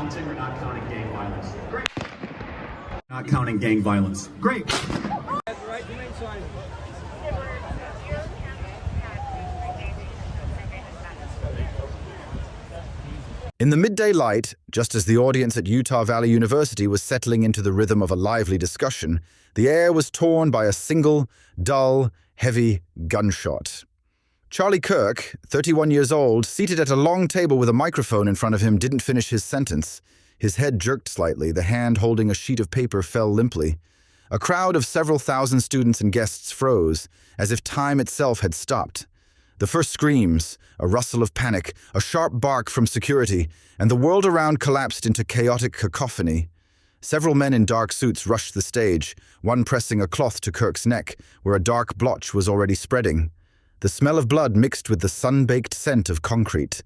counting or not counting gang violence? Great. Not counting gang violence. Great. In the midday light, just as the audience at Utah Valley University was settling into the rhythm of a lively discussion, the air was torn by a single, dull, heavy gunshot. Charlie Kirk, 31 years old, seated at a long table with a microphone in front of him, didn't finish his sentence. His head jerked slightly, the hand holding a sheet of paper fell limply. A crowd of several thousand students and guests froze, as if time itself had stopped. The first screams, a rustle of panic, a sharp bark from security, and the world around collapsed into chaotic cacophony. Several men in dark suits rushed the stage, one pressing a cloth to Kirk's neck, where a dark blotch was already spreading. The smell of blood mixed with the sun-baked scent of concrete.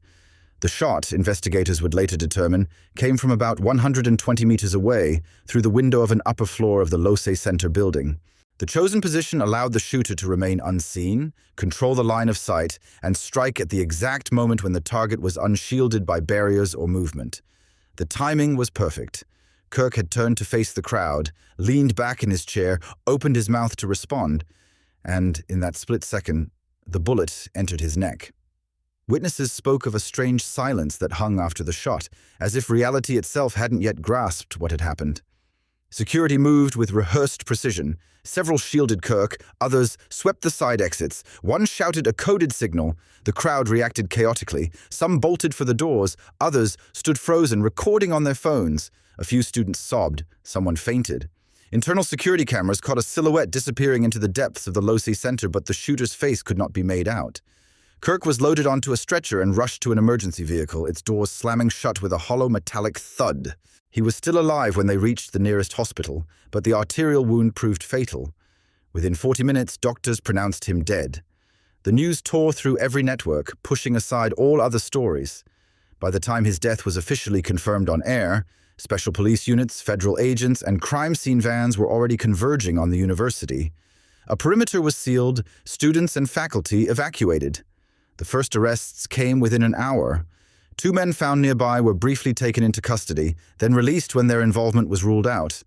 The shot, investigators would later determine, came from about 120 meters away, through the window of an upper floor of the Losay Center building. The chosen position allowed the shooter to remain unseen, control the line of sight, and strike at the exact moment when the target was unshielded by barriers or movement. The timing was perfect. Kirk had turned to face the crowd, leaned back in his chair, opened his mouth to respond, and, in that split second, the bullet entered his neck. Witnesses spoke of a strange silence that hung after the shot, as if reality itself hadn't yet grasped what had happened. Security moved with rehearsed precision. Several shielded Kirk, others swept the side exits. One shouted a coded signal. The crowd reacted chaotically. Some bolted for the doors, others stood frozen, recording on their phones. A few students sobbed. Someone fainted. Internal security cameras caught a silhouette disappearing into the depths of the Losay Center, but the shooter's face could not be made out. Kirk was loaded onto a stretcher and rushed to an emergency vehicle, its doors slamming shut with a hollow metallic thud. He was still alive when they reached the nearest hospital, but the arterial wound proved fatal. Within 40 minutes, doctors pronounced him dead. The news tore through every network, pushing aside all other stories. By the time his death was officially confirmed on air, special police units, federal agents, and crime scene vans were already converging on the university. A perimeter was sealed, students and faculty evacuated. The first arrests came within an hour. 2 men found nearby were briefly taken into custody, then released when their involvement was ruled out.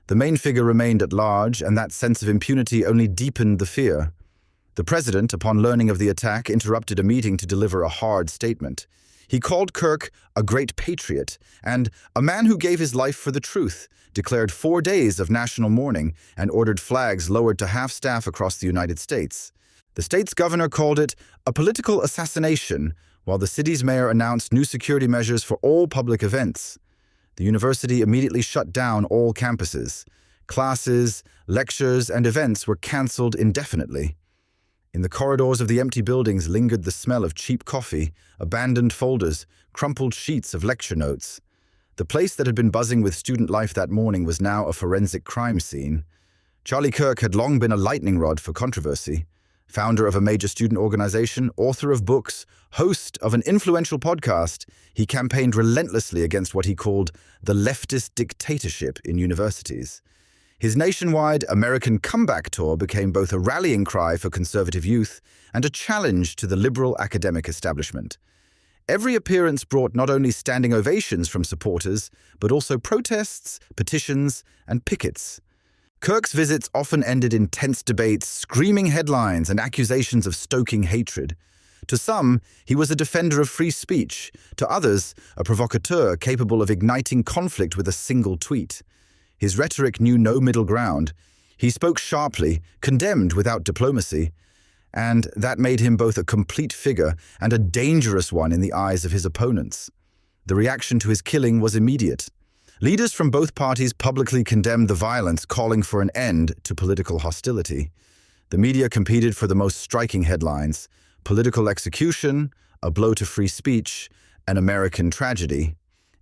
The main figure remained at large, and that sense of impunity only deepened the fear. The president, upon learning of the attack, interrupted a meeting to deliver a hard statement. He called Kirk a great patriot and a man who gave his life for the truth, declared 4 days of national mourning, and ordered flags lowered to half-staff across the United States. The state's governor called it a political assassination, while the city's mayor announced new security measures for all public events. The university immediately shut down all campuses. Classes, lectures, and events were cancelled indefinitely. In the corridors of the empty buildings lingered the smell of cheap coffee, abandoned folders, crumpled sheets of lecture notes. The place that had been buzzing with student life that morning was now a forensic crime scene. Charlie Kirk had long been a lightning rod for controversy. Founder of a major student organization, author of books, host of an influential podcast, he campaigned relentlessly against what he called the leftist dictatorship in universities. His nationwide American comeback tour became both a rallying cry for conservative youth and a challenge to the liberal academic establishment. Every appearance brought not only standing ovations from supporters, but also protests, petitions, and pickets. Kirk's visits often ended in tense debates, screaming headlines, and accusations of stoking hatred. To some, he was a defender of free speech. To others, a provocateur capable of igniting conflict with a single tweet. His rhetoric knew no middle ground. He spoke sharply, condemned without diplomacy, and that made him both a complete figure and a dangerous one in the eyes of his opponents. The reaction to his killing was immediate. Leaders from both parties publicly condemned the violence, calling for an end to political hostility. The media competed for the most striking headlines: political execution, a blow to free speech, an American tragedy.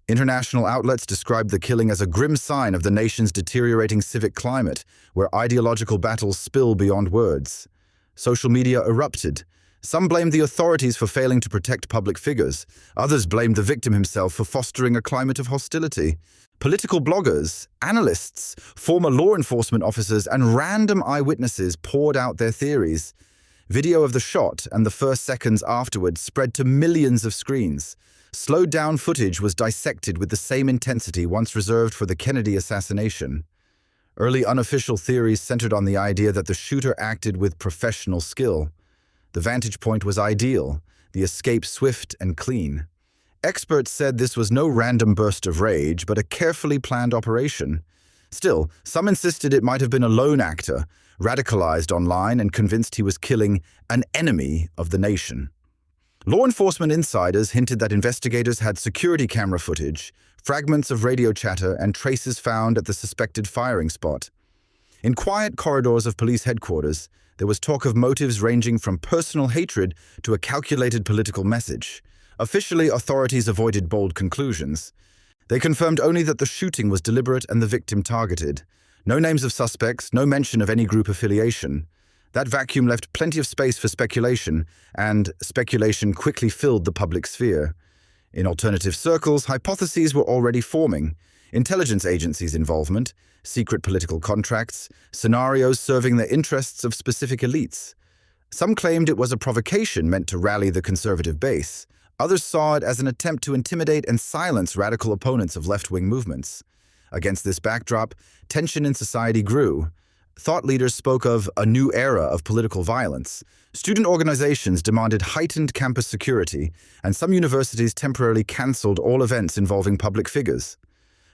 International outlets described the killing as a grim sign of the nation's deteriorating civic climate, where ideological battles spill beyond words. Social media erupted. Some blamed the authorities for failing to protect public figures. Others blamed the victim himself for fostering a climate of hostility. Political bloggers, analysts, former law enforcement officers, and random eyewitnesses poured out their theories. Video of the shot and the first seconds afterwards spread to millions of screens. slowed-down footage was dissected with the same intensity once reserved for the Kennedy assassination. Early unofficial theories centered on the idea that the shooter acted with professional skill. The vantage point was ideal, the escape swift and clean. Experts said this was no random burst of rage, but a carefully planned operation. Still, some insisted it might have been a lone actor, radicalized online and convinced he was killing an enemy of the nation. Law enforcement insiders hinted that investigators had security camera footage, fragments of radio chatter, and traces found at the suspected firing spot. In quiet corridors of police headquarters, there was talk of motives ranging from personal hatred to a calculated political message. Officially, authorities avoided bold conclusions. They confirmed only that the shooting was deliberate and the victim targeted. No names of suspects, no mention of any group affiliation. That vacuum left plenty of space for speculation, and speculation quickly filled the public sphere. In alternative circles, hypotheses were already forming. Intelligence agencies' involvement, secret political contracts, scenarios serving the interests of specific elites. Some claimed it was a provocation meant to rally the conservative base. Others saw it as an attempt to intimidate and silence radical opponents of left-wing movements. Against this backdrop, tension in society grew. Thought leaders spoke of a new era of political violence. Student organizations demanded heightened campus security, and some universities temporarily canceled all events involving public figures.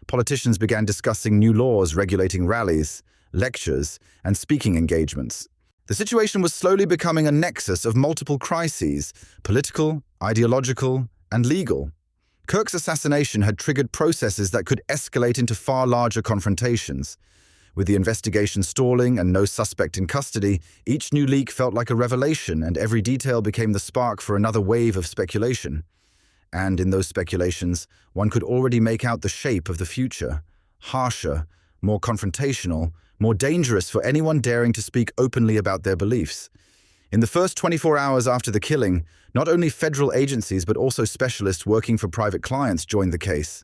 Politicians began discussing new laws regulating rallies, lectures, and speaking engagements. The situation was slowly becoming a nexus of multiple crises: political, ideological, and legal. Kirk's assassination had triggered processes that could escalate into far larger confrontations. With the investigation stalling and no suspect in custody, each new leak felt like a revelation, and every detail became the spark for another wave of speculation. And in those speculations, one could already make out the shape of the future: harsher, more confrontational, more dangerous for anyone daring to speak openly about their beliefs. In the first 24 hours after the killing, not only federal agencies but also specialists working for private clients joined the case.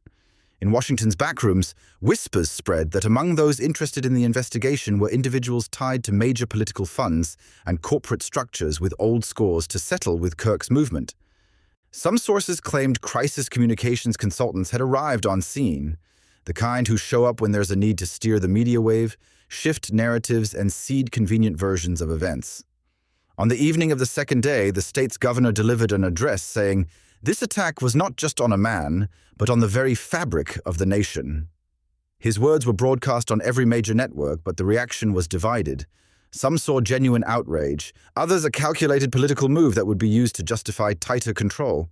In Washington's backrooms, whispers spread that among those interested in the investigation were individuals tied to major political funds and corporate structures with old scores to settle with Kirk's movement. Some sources claimed crisis communications consultants had arrived on scene, the kind who show up when there's a need to steer the media wave, shift narratives, and seed convenient versions of events. On the evening of the second day, the state's governor delivered an address saying, "This attack was not just on a man, but on the very fabric of the nation." His words were broadcast on every major network, but the reaction was divided. Some saw genuine outrage, others a calculated political move that would be used to justify tighter control.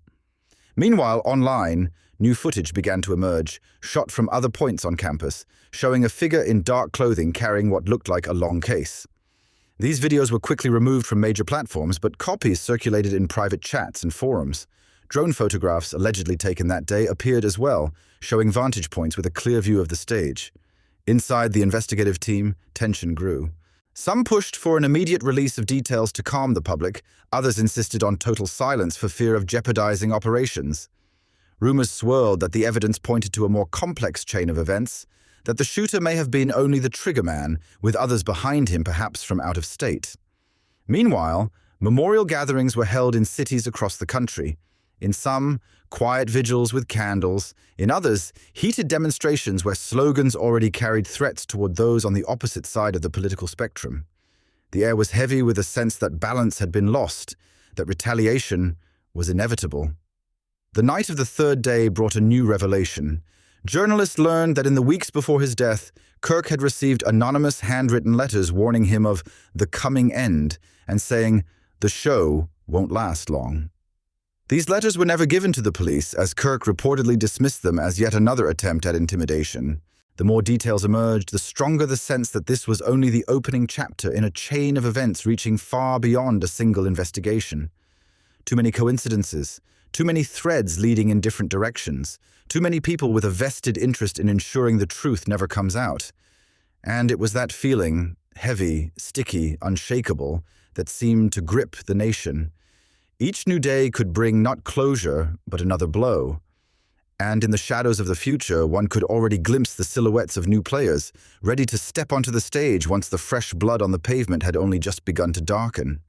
Meanwhile, online, new footage began to emerge, shot from other points on campus, showing a figure in dark clothing carrying what looked like a long case. These videos were quickly removed from major platforms, but copies circulated in private chats and forums. Drone photographs allegedly taken that day appeared as well, showing vantage points with a clear view of the stage. Inside the investigative team, tension grew. Some pushed for an immediate release of details to calm the public, others insisted on total silence for fear of jeopardizing operations. Rumors swirled that the evidence pointed to a more complex chain of events, that the shooter may have been only the triggerman, with others behind him perhaps from out of state. Meanwhile, memorial gatherings were held in cities across the country. In some, quiet vigils with candles. In others, heated demonstrations where slogans already carried threats toward those on the opposite side of the political spectrum. The air was heavy with a sense that balance had been lost, that retaliation was inevitable. The night of the third day brought a new revelation. Journalists learned that in the weeks before his death, Kirk had received anonymous handwritten letters warning him of the coming end and saying, "The show won't last long." These letters were never given to the police, as Kirk reportedly dismissed them as yet another attempt at intimidation. The more details emerged, the stronger the sense that this was only the opening chapter in a chain of events reaching far beyond a single investigation. Too many coincidences, too many threads leading in different directions, too many people with a vested interest in ensuring the truth never comes out. And it was that feeling, heavy, sticky, unshakable, that seemed to grip the nation. Each new day could bring not closure, but another blow. And in the shadows of the future, one could already glimpse the silhouettes of new players, ready to step onto the stage once the fresh blood on the pavement had only just begun to darken.